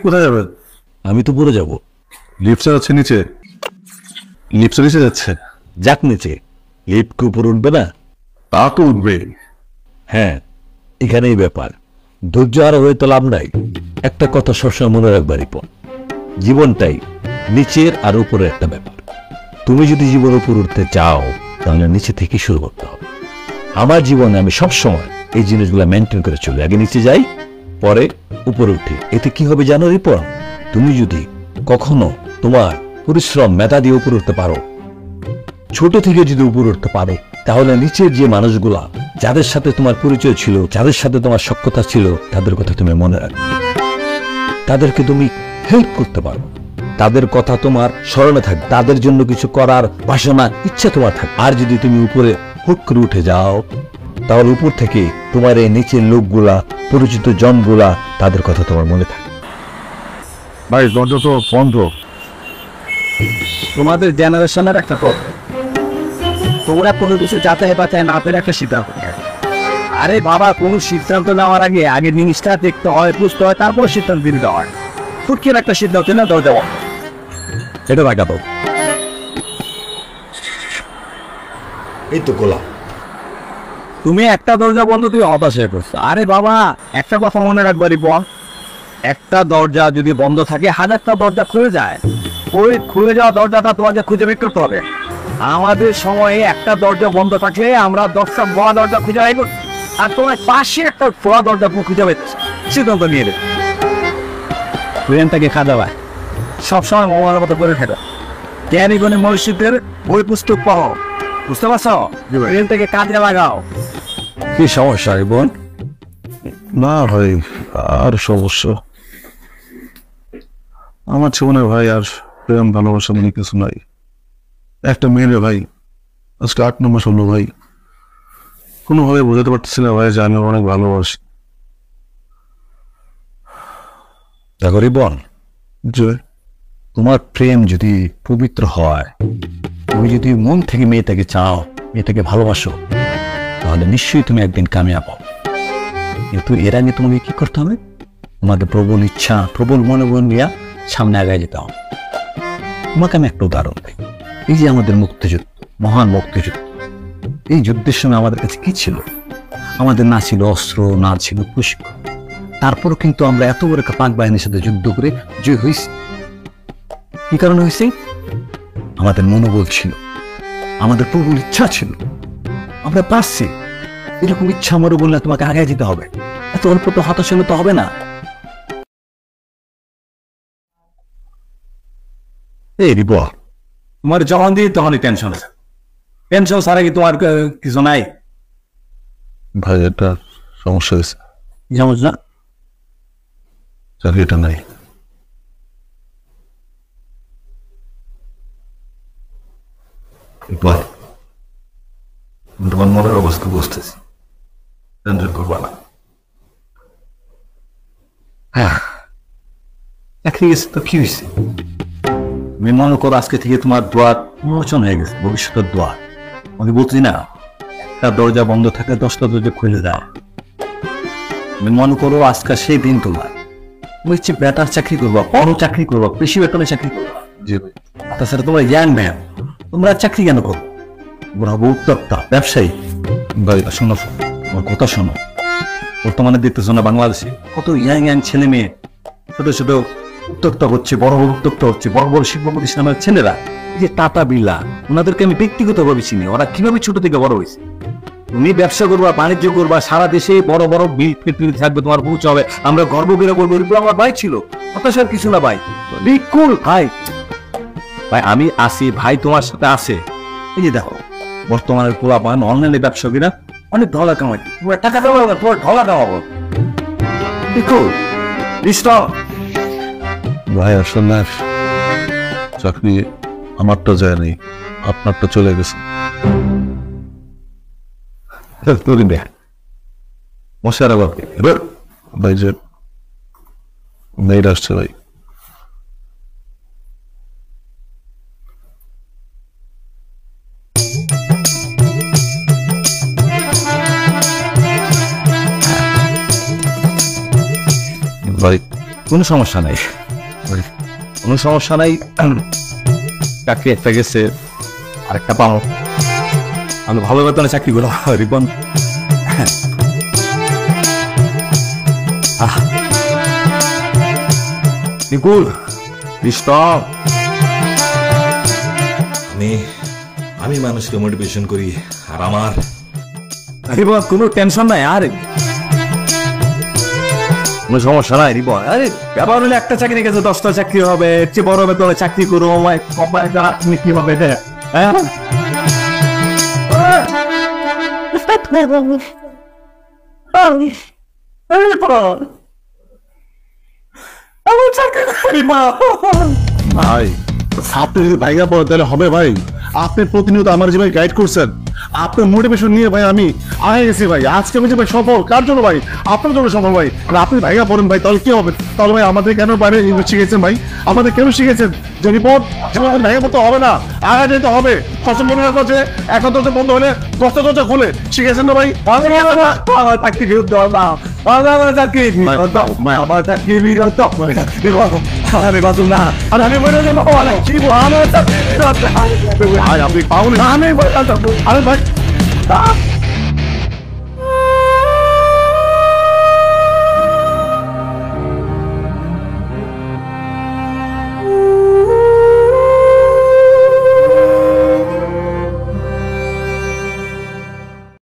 কোথায় যাবেন? আমি তো পড়ে যাব। লিফট আছে নিচে, লিফট নিচে যাচ্ছে। যাক নিচে, লিফট কি উপরে উঠবে না? তা তো উঠবে। হ্যাঁ, এখানেই ব্যাপার। ধৈর্য আর হয়ে তো লাভ নাই। একটা কথা সবসময় মনে রাখবা রিপন, জীবনটাই নিচের আর উপরের একটা ব্যাপার। তুমি যদি জীবন উপর উঠতে চাও তাহলে নিচে থেকে শুরু করতে হবে। আমার জীবনে আমি সবসময় এই জিনিসগুলো মেনটেন করে চলি। আগে নিচে যাই, পরে উপরে উঠি। এতে কি হবে জানো রিপন? তুমি যদি কখনো তোমার পরিশ্রম মেধা দিয়ে উপরে উঠতে পারো, ছোট থেকে যদি উপরে উঠতে পারো, তাহলে নিচের যে মানুষগুলা যাদের সাথে তোমার পরিচয় ছিল, যাদের সাথে তোমার সখ্যতা ছিল, তাদের কথা তুমি মনে রাখবে, তাদেরকে তুমি হেল্প করতে পারো, তাদের কথা তোমার স্মরণে থাকবে, তাদের জন্য কিছু করার বাসনা ইচ্ছা তোমার থাকবে। আর যদি তুমি উপরে হুট করে উঠে যাও, তাহলে উপর থেকে তোমার এই নিচের লোকগুলা, পরিচিত জনগুলা, তাদের কথা তোমার মনে থাকবে। ভাই দরজা তো বন্ধ। তোমাদের জেনারেশনের একটা কথা, তোমরা কোনো কিছু যাচাই বাছাই না পেরে একটা সিদ্ধান্ত নেয়। আরে বাবা, কোনো সিদ্ধান্ত নেওয়ার আগে আগে জিনিসটা দেখতে হয়, বুঝতে হয়, তারপর সিদ্ধান্ত দিতে হয়। ফুটকির একটা সিদ্ধান্ত না দরজা বন্ধ, এটা লাগাবো। এই তো গোলাম, তুমি একটা দরজা বন্ধ, তুমি হতাশ হয়ে পড়ছো। আরে বাবা, একটা কথা মনে রাখবারই বল, একটা দরজা যদি বন্ধ থাকে, হাজারটা দরজা খুলে যায়। ওই খুলে যাওয়া দরজাটা তোমাকে খুঁজে বের করতে হবে। আমাদের সময়ে একটা দরজা বন্ধ থাকলে আমরা 10টা বড় দরজা খুঁজে বের করছি, আর তোমার পাশে একটা বড় দরজা খুঁজে বের সিদ্ধান্ত নিয়ে দেবে। ট্রেনটাকে খাওয়া ভাই সবসময় মনের মতো করে খেতে। জ্ঞানী গুণী মনীষীদের বই পুস্তক পাও, বুঝতে পারছো? ট্রেনটাকে কাজে লাগাও। কি সমস্যা রিপন? না ভাই, আর সমস্যা আমার জীবনে ভাই আর প্রেম ভালোবাসা মানে কিছু নাই। একটা মেয়ে ভাই, আজকে 8 মাস হলো ভাই, কোনোভাবে বোঝাতে পারতেছি না ভাই যে আমি অনেক ভালোবাসি। দেখো রিপন, যে তোমার প্রেম যদি পবিত্র হয়, তুমি যদি মন থেকে মেয়েটাকে চাও, মেয়েটাকে ভালোবাসো, তাহলে নিশ্চয়ই তুমি একদিন কামিয়াব হবে। কিন্তু এর আগে তোমাকে কি করতে হবে? তোমাকে প্রবল ইচ্ছা, প্রবল মনোবল নিয়ে সামনে আগায় যেতে হবে। তোমাকে আমি একটা উদাহরণ দিই। এই যে আমাদের মুক্তিযুদ্ধ, মহান মুক্তিযুদ্ধ, এই যুদ্ধের সময় আমাদের কাছে কি ছিল? আমাদের না ছিল অস্ত্র, না ছিল প্রশিক্ষণ। তারপরও কিন্তু আমরা এত বড় একটা পাক বাহিনীর সাথে যুদ্ধ করে জয় হয়েছি। কি কারণে হয়েছে? আমাদের মনোবল ছিল, আমাদের প্রবল ইচ্ছা ছিল, আমরা পারছি। এরকম ইচ্ছা আমারও বললে তোমাকে আগে যেতে হবে। এত অল্প তো হতাশ হলে তো হবে না। এই রিপন, তোমার যখন দিই তখনই টেনশন আছে। টেনশন ছাড়া কি তোমার কিছু নাই? ভাই একটা সমস্যা হয়েছে, সমস্যা? চাকরিটা নাই। ভাই তোমার মনের অবস্থা বুঝতেছি, টেনশন করবা না। হ্যাঁ, চাকরি গেছে তো কি হয়েছে? তুমি মনে করো আজকে থেকে তোমার দ্বার উন্মোচন হয়ে গেছে, ভবিষ্যতের দ্বার। আমি বলছি না, একটা দরজা বন্ধ থাকে 10টা দরজা খুলে দেয়। তুমি মনে করো আজকে সেই দিন তোমার, তুমি হচ্ছে বেটার চাকরি করবো, বড় চাকরি করবো, বেশি বেতনে চাকরি করবো। জি ভাই। তাছাড়া তোমরা ইয়াং ম্যান, তোমরা চাকরি কেন করবো? তোমরা হবো উদ্যোক্তা, ব্যবসায়ী। ভাই শোনো, আমার কথা শোনো। বর্তমানে দেখতেছো না বাংলাদেশে কত ইয়াং ইয়াং ছেলে মেয়ে ছোট ছোট উদ্যোক্তা হচ্ছে, বড় বড় উদ্যোক্তা হচ্ছে, বড় বড় শিল্প প্রতিষ্ঠানের ছেলেরা। এই যে টাটা বিড়লা, ওনাদেরকে আমি ব্যক্তিগতভাবে চিনি, ওরা কিভাবে ছোট থেকে বড় হয়েছে। তুমি ব্যবসা করবা, বাণিজ্য করবা, সারা দেশে বড় বড় বিল ফ্যাক্টরি থাকবে, তোমার পৌঁছে হবে। আমরা গর্ব করে বলবো আমার ভাই ছিল, হতাশার কিছু না ভাই। বিকুল ভাই, ভাই আমি আসি, ভাই তোমার সাথে আছে। এই যে দেখো বর্তমানের পোলাপান অনলাইনে ব্যবসায়ীরা অনেক ডলার কামাই, তোমার টাকা কামাবো না, তোমার ডলার কামাবো। বিকুল ভাই আসলে চাকরি আমারটা যায় নাই, আপনারটা চলে গেছে। মশার আবার ভাই যে মেয়েটা আসছে ভাই। ভাই কোনো সমস্যা নাই, কোনো সমস্যা নাই। চাকরি একটা গেছে, আরেকটা পাও। আমি ভালো বেতনে চাকরি করো রিপন। নিকুল বিষ্টপ, আমি মানুষকে মোটিভেশন করি, আর আমার রিপন কোনো টেনশন নাই। আরে কোনো সমস্যা নাই রিপন। আরে ব্যাপার হলে একটা চাকরি গেছে 10টা চাকরি হবে, এর চেয়ে বড় বেতনে চাকরি করো, কোম্পানি কি হবে এটা? হ্যাঁ ভাই আপনি যদি ভাইগা পড়েন তাহলে হবে ভাই? আপনি প্রতিনিয়ত আমার যে ভাই গাইড করছেন, আপনার মোটিভেশন নিয়ে ভাই আমি আগে গেছি ভাই। আজকে আমি যে ভাই সফল, কার জন্য ভাই? আপনার জন্য সফল ভাই। আর আপনি ভাইগা পড়েন ভাই, তাহলে কি হবে? তাহলে ভাই আমাদের কেন বাইরে শিখেছেন ভাই? আমাদের কেন শিখেছেন যে রিপোর্ট ভাইগা পড়তে হবে না, আগে যেতে হবে? সবসময় মনে রাখা হচ্ছে একটা দরজা বন্ধ হলে 10টা দরজা খুলে, শিখেছেন না ভাই? আমার চাকরি ফেরত দেওয়া না, আমার চাকরি আমার চাকরি ফেরত আমি বাঁচুন না। আর আমি বলে দেবো কি আমার চাকরি ভাই আপনি পাউনি, আমি বলে আরে ভাই